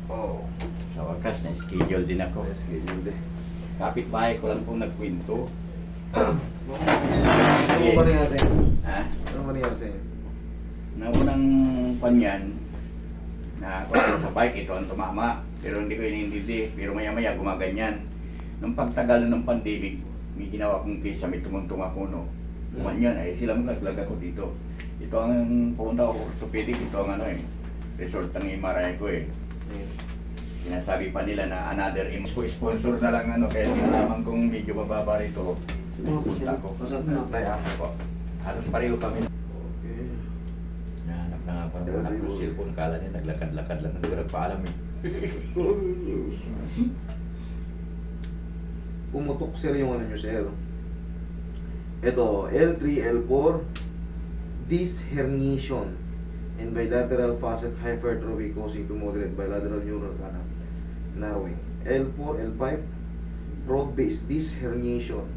Oh, sa wakas na schedule din ako. Schedule din. Kapitbahay ko lang pong nagkwento. Ano ba nangyari sa'yo? Ha? Ano ba nangyari sa'yo? Naunang panyan na kung sa bike ito ang tumama. Pero hindi ko inintindi. Pero maya-maya gumaganyan. Nung pagtagal ng pandemic, may ginawa kong case sa may tumuntong ako, no. Gumanyan ay sila maglag ako dito. Ito ang pumunta ako orthopedic. Ito ang ano eh. Result ng MRI ko eh. Sinasabi pa nila na another sponsor na lang ano. Kaya nilalaman kong medyo mababa rito. Pupunta ko. Kaya. Po. Halos pareho kami. Okay. Nahanap na nga pa ng anak ng cellphone. Kala niya naglakad-lakad lang. Hindi ko nagpaalam eh. Pumutok sir yung ano nyo sir. Ito, L3, L4, disc herniation and bilateral facet hypertrophy causing to moderate bilateral neural canal narrowing. L4, L5, broad-based disc herniation.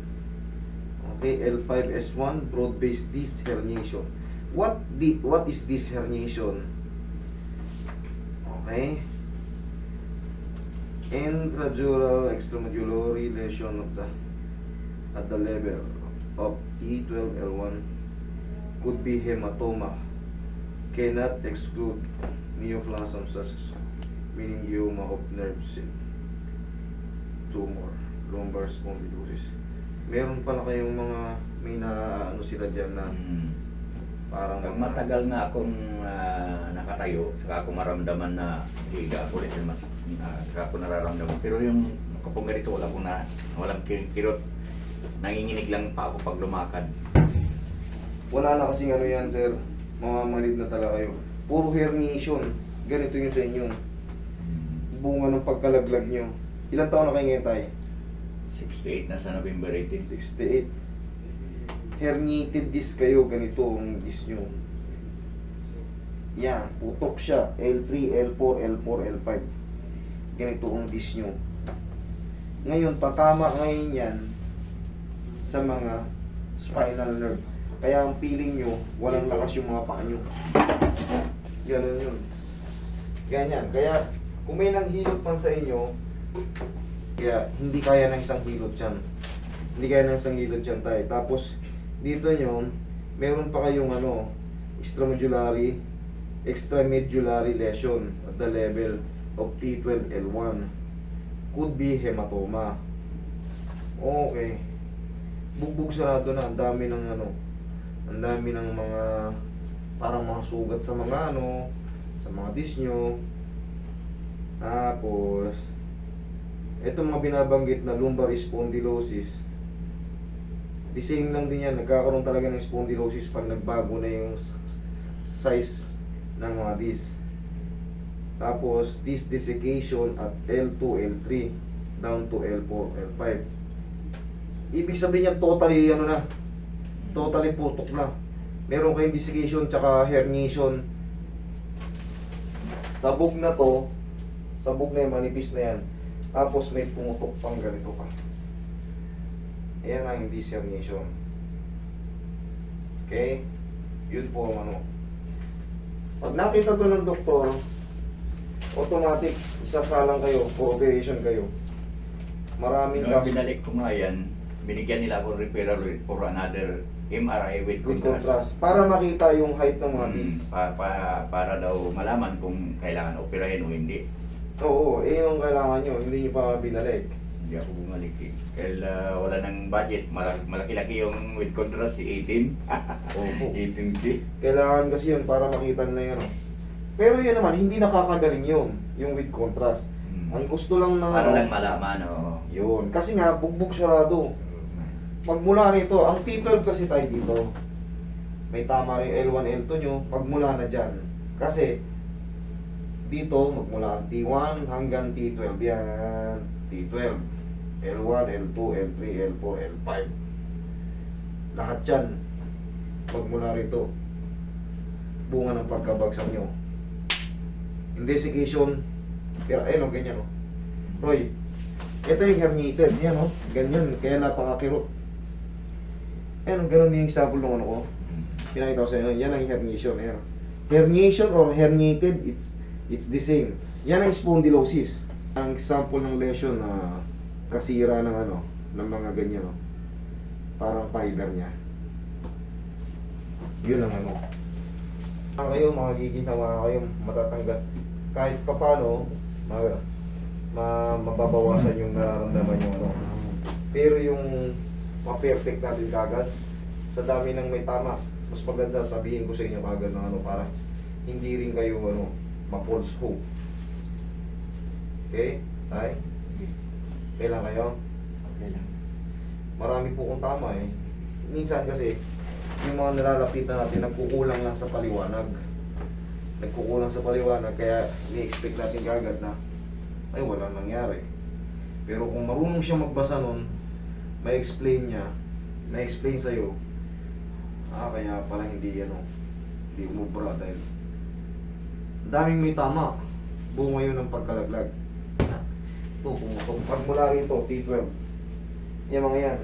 Okay, L5, S1, broad-based disc herniation. What is disc herniation? Okay. Intradural extramedullary lesion of at the level of T12L1 could be hematoma, cannot exclude neoplasm such as meningioma of nerves and tumor, lumbar spondylosis. Meron pala kayong mga may na ano sila dyan na parang Pag matagal nga akong nakatayo, saka ako maramdaman na higa ako ulit, saka ako nararamdaman. Pero yung kapag ganito, walang kirot. Nanginginig lang pa ako pag lumakad. wala na kasing ano yan sir, mamamanid na talaga kayo. Puro herniation, ganito yung sa inyo. Bunga ng pagkalaglag nyo. Ilang taon na kayo ngayon tayo? 68 na sa November 18. 68. Herniated disc kayo, ganito ang disc nyo. Yan, putok siya. L3, L4, L4, L5. Ganito ang disc nyo. Ngayon, tatama ngayon yan sa mga spinal nerve. Kaya ang feeling nyo, walang lakas yung mga paa nyo. Ganun yun. Ganyan. Kaya, kung may nanghilot man sa inyo, kaya hindi kaya ng isang hilot yan. Hindi kaya ng isang hilot yan tayo. Tapos, dito nyo, meron pa kayong ano, extramedullary lesion at the level of T12L1. Could be hematoma. Okay. Bugbog sarado na, ang dami ng ano, ang dami ng mga parang mga sugat sa mga ano, sa mga disc nyo. Tapos ito mga binabanggit na lumbar spondylosis, the same lang din yan, nagkakaroon talaga ng spondylosis pag nagbago na yung size ng mga disc. Tapos disc desiccation at L2, L3 down to L4, L5. Ibig sabihin niya totally ano na, totally putok na. Meron kayong desiccation tsaka herniation. Sabog na to, sabog na yan, manipis na yan. Tapos may pumutok pang ganito pa. Ayan ang hindi herniation. Okay? Yun po ang ano. Pag nakita to ng doktor, automatic, isasalang kayo, for operation kayo. Maraming Nung binalik ko nga yan, binigyan nila ako referral for another MRI with contrast. Para makita yung height ng mga disc. Para daw malaman kung kailangan operahin o hindi. Oo, yung kailangan nyo, hindi nyo pa binalik. Hindi ako bumalik eh. Kaya wala nang budget. Malaki-laki yung with contrast, si 18. Oo. 18K. Kailangan kasi yun para makita nila yun. Pero yun naman, hindi nakakagaling yun, yung with contrast. Ang gusto lang ng Para lang malaman, oo. yun. Kasi nga, bugbog sarado. Pagmula rito, ang T12 kasi tayo dito. May tama rin L1, L2 nyo, pagmula na dyan. Kasi, dito, magmula ang T1 hanggang T12 yan. T12. L1, L2, L3, L4, L5. Lahat yan. Pagmula rito. Bunga ng pagkabagsak nyo. Investigation. Pero ayun o, ganyan o. Roy, ito yung herniated. Yan o, ganyan. Kaya napakakirot. Ayan, ganun din yung example ng ano ko. Pinakita ko sa inyo, yan ang herniation. Ayan. Herniation or herniated, it's the same. Yan ang spondylosis. Ang example ng lesion na kasira ng ano, ng mga ganyan, no? Parang fiber niya. Yun ang ano. Kayo, makikita mga kayo, matatanggal. Kahit papano, mababawasan yung nararamdaman yung ano. Pero yung ma-perfect natin kagad, sa dami ng may tama, mas maganda sabihin ko sa inyo kagad ng ano, para hindi rin kayo ano, ma-false hope. Okay? Tay? Okay lang kayo? Okay lang. Marami po kung tama eh. Minsan kasi, yung mga nalalapitan natin, nagkukulang lang sa paliwanag. Nagkukulang sa paliwanag, kaya i-expect natin kagad na, ay wala nangyari. Pero kung marunong siya magbasa nun, may explain niya, may explain sa'yo, kaya pala hindi hindi umubra dahil ang daming may tama. Buo ngayon ng pagkalaglag. Ito, kung pagmula rito, T12. Yan mga yan.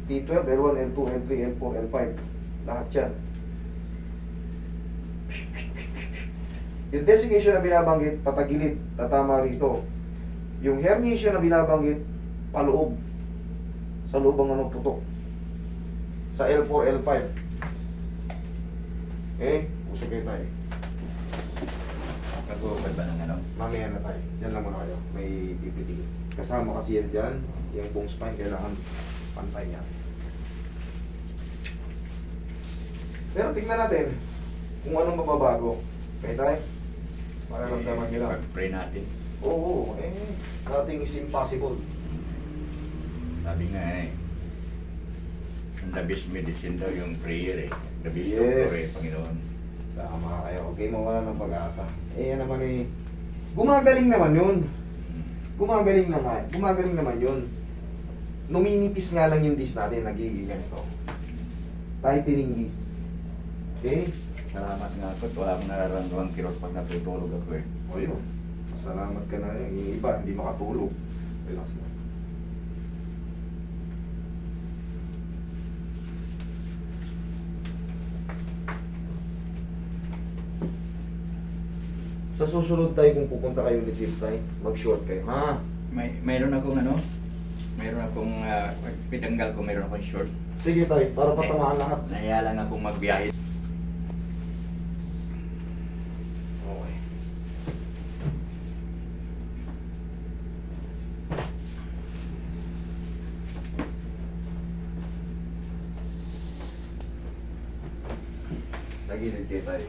T12, L1, L2, L3, L4, L5. Lahat yan. Yung designation na binabanggit, patagilid, tatama rito. Yung herniation na binabanggit, paloob. Sa loob ang anong putok. Sa L4, L5. Okay? Puso kayo tayo. Nag-uukad ba ng ano? Mamaya na tayo. Diyan lang muna kayo. May pipitigil. Kasama kasi yan dyan. Yung buong spine, kailangan pantay niya. Pero tingnan natin kung anong mababago. Okay tayo? Para ramdaman nyo lang. Pag-pray natin. Oo, nothing is impossible. Sabi nga eh, the best medicine daw yung prayer eh. The best Yes. doctor eh, Panginoon. Tama kayo. Okay, mawala ng pag-asa. Yan naman eh. Gumagaling naman yun. Gumagaling naman yun. Numinipis nga lang yung disc natin, nagiging ganito. Tightening disc. Okay? Salamat nga ako at wala akong nararamdaman kirot pag natutulog ako eh. O yun. Masalamat ka na yun. Yung iba, hindi makatulog. Relax na. Sa susunod tayo kung pupunta kayo ulit dito tayo, mag-short kayo. Ha? Mayroon akong ano, mayroon akong pitanggal ko, mayroon akong short. Sige tayo, para patamaan lahat. Naya lang akong magbiyahe. Okay. Tagilid kayo tayo.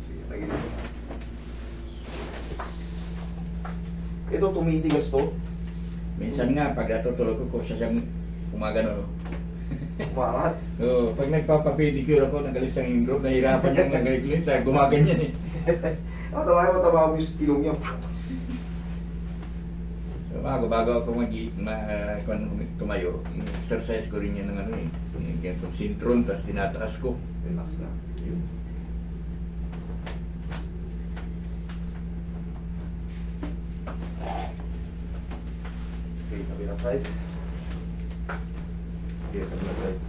Sige, tagilid kayo. Ito, tumitigas to. Minsan nga, pag natutulog ko, siya siyang umagano. Umangat. So, pag nagpapapedicure ako, nagalis ang indrop, nahirapan yung nagalit sa gumaganyan eh. Mataba mo yung kilong niya. So, bago ako tumayo, exercise ko rin yan ng ano eh. Yan kong sintron, tapos tinataas ko. Relax na. Yun. Okay, kabilang side. Okay, kabilang side.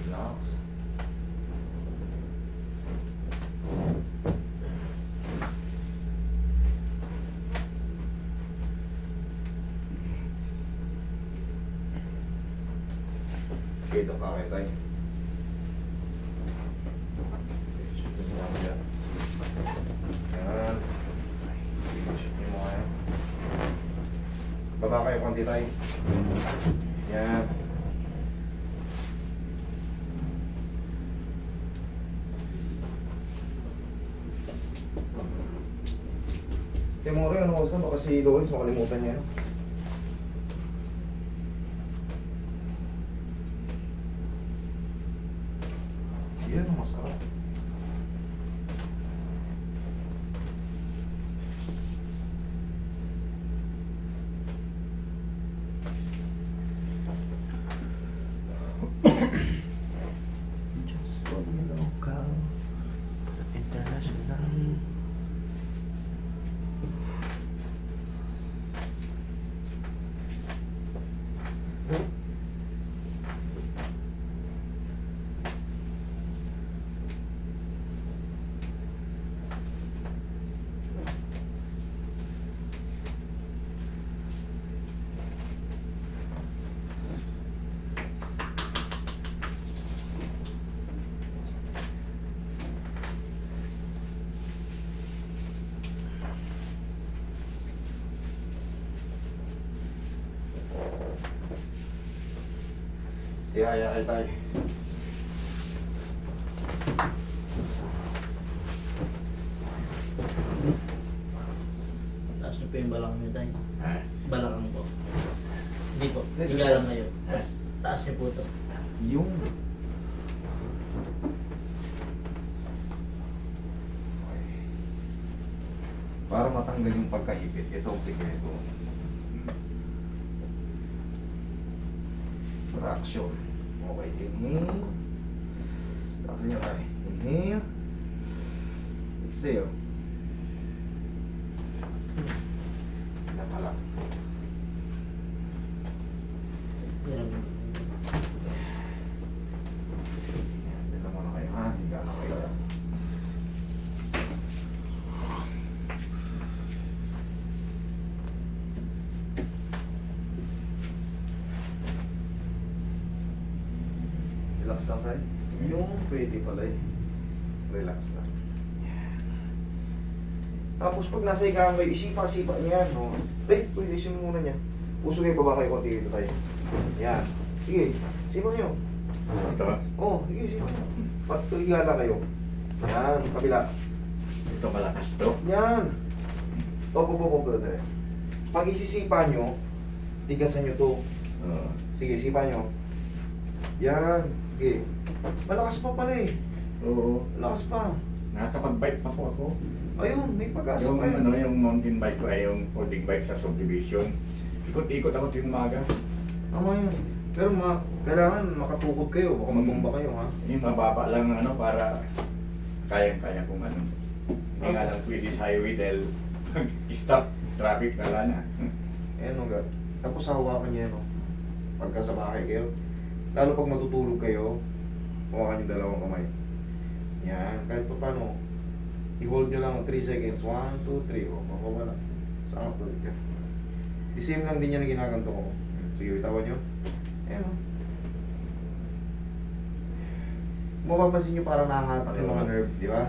Relax. Okay, ito kakain tayo. Shoot nyo muna dyan. Yan. Shoot nyo muna yan. Baba kayo konti tayo. Yan. Si Mori, ano ko sa? Baka si Lois makalimutan niya. Yan, masarap. Just one local. Ihaya kayo tayo. Taas niyo po yung balakang niyo tayo. Ha? Balakang po. Hindi po. Higa lang kayo. Taas niyo po ito. Yung... Para matanggal yung pagkahipit, ito ang sikreto. Traction. Okay, inhale. Kasi nyo tayo. Inhale. Exhale. Yan pala. Yan. Dito muna kayo ha. Higa na kayo. Relax lang tayo. Yung pwede pala eh. Relax lang. Yan. Tapos pag nasa higaan kayo, isipa-sipa niya yan. No? Pwede isin muna niya. Puso kayo, baba kayo konti dito tayo. Yan. Sige, sipa nyo. Ito. Oh, sige, sipa nyo. Higa lang kayo. Yan, kabila. Ito malakas to. Yan. Opo, tayo. Pag isisipa nyo, tigasan nyo to. Oo. Sige, sipa nyo. Yan. Sige. Malakas pa pala eh. Oo. Malakas pa. Nakakapag-bike pa po ako. Ayun, may pag-asa Yung pa yun. ano, yung mountain bike ko ay yung folding bike sa subdivision. Ikot-ikot ako tuwing umaga. Tama yun. Pero kailangan makatukod kayo. Baka matumba kayo ha. Yung mababa lang ano para kayang-kaya kung ano. Hindi nga lang pwede sa highway dahil stop, traffic wala na. Ayan o, tapos hawakan niya no. Pagka sa bahay kayo. Lalo pag matutulog kayo, hawakan yung dalawang kamay. Yan, kahit pa paano, i-hold nyo lang 3 seconds. 1, 2, 3. O, mapawala. Saan ka tuloy ka? The same lang din yan na ginaganto ko. Sige, bitawan nyo. Ayan o. Mapapansin nyo parang nakahatak yung mga nerve, di ba?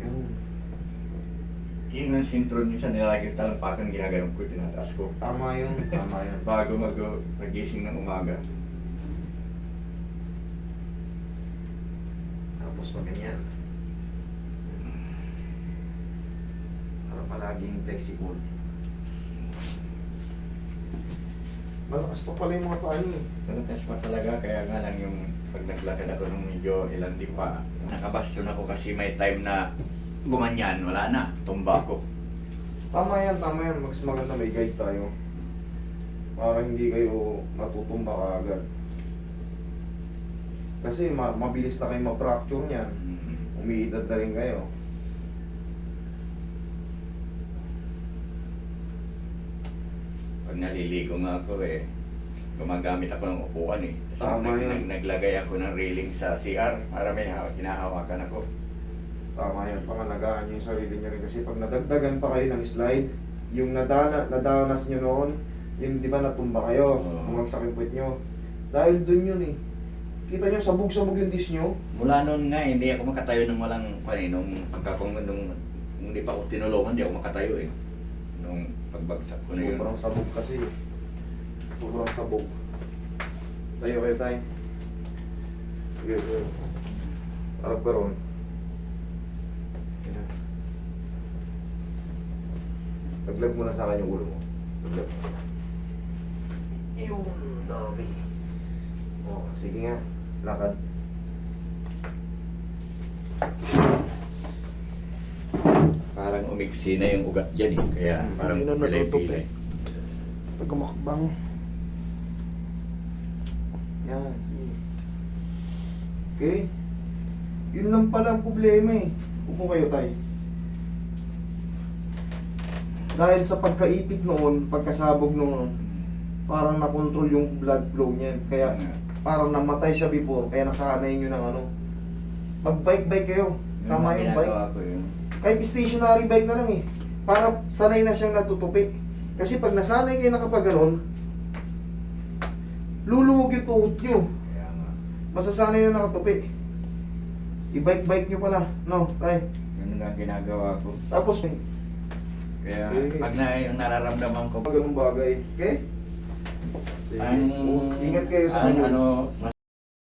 Yan. Yun ang sintron minsan nilalagay sa talampakan, ginaganon ko, tinataas ko. Tama yun. Tama yun. Bago mag-gising ng umaga. Tapos pa ganyan. Para palaging flexible. Malakas pa pala yung mga paa niyo. Talagas pa talaga, kaya nga lang yung pag naglakad ako ng medyo ilang di pa, nakabastion ako kasi may time na gumanyan, wala na, tumba ko. Tama yan, tama yan. Mas maganda may guide tayo. Para hindi kayo matutumba kaagad. Kasi mabilis na kayo ma-fracture niyan. Umiidad na rin kayo. Pag naliligo nga ako gumagamit ako ng upuan eh. Kasi Tama yun. naglagay ako ng railing sa CR para may kinahawakan ako. Tama yan. Pangalagaan niyo yung sarili niyo rin. Kasi pag nadagdagan pa kayo ng slide, yung nadanas niyo noon, yung di ba natumba kayo, Oo. bumagsak yung puwet niyo. Dahil dun yun eh. Kita niyo, sabog-sabog yung disc niyo. Mula noon nga, hindi ako makatayo ng walang nung hindi pa ako tinulungan, hindi ako makatayo eh. Nung pagbagsak ko na yun. Sobrang sabog kasi. Sobrang sabog. Tayo kayo tayo. Sige, sige. Harap ka ron. Yan. Laglag mo na sa akin yung ulo mo. Laglag. Yun, dami. O, sige nga. Lakad. Parang umiksi na yung ugat dyan eh. Kaya parang Hindi na natutup pilay-pilay. eh. Pag kumakbang. Yan, sige. Okay? Yun lang pala ang problema eh. Upo kayo tayo. Dahil sa pagkaipit noon, pagkasabog noon, parang nakontrol yung blood flow niyan. Kaya parang namatay siya before, kaya nasanay nyo ng ano. Mag-bike-bike kayo. Tama yung bike. Ginagawa ko yun. Kahit stationary bike na lang eh. Para sanay na siyang natutupi. Kasi pag nasanay kayo nakapag-ganon, luluwag yung tuhod nyo. Kaya nga. Masasanay na nakatupi. I-bike-bike nyo pala. No, tay. Ganun nga ginagawa ko. Tapos, Kaya Sige. pag yung nararamdaman ko, ganung bagay. Okay? Sige. ang Ingat kayo sa ang mga. ano, mas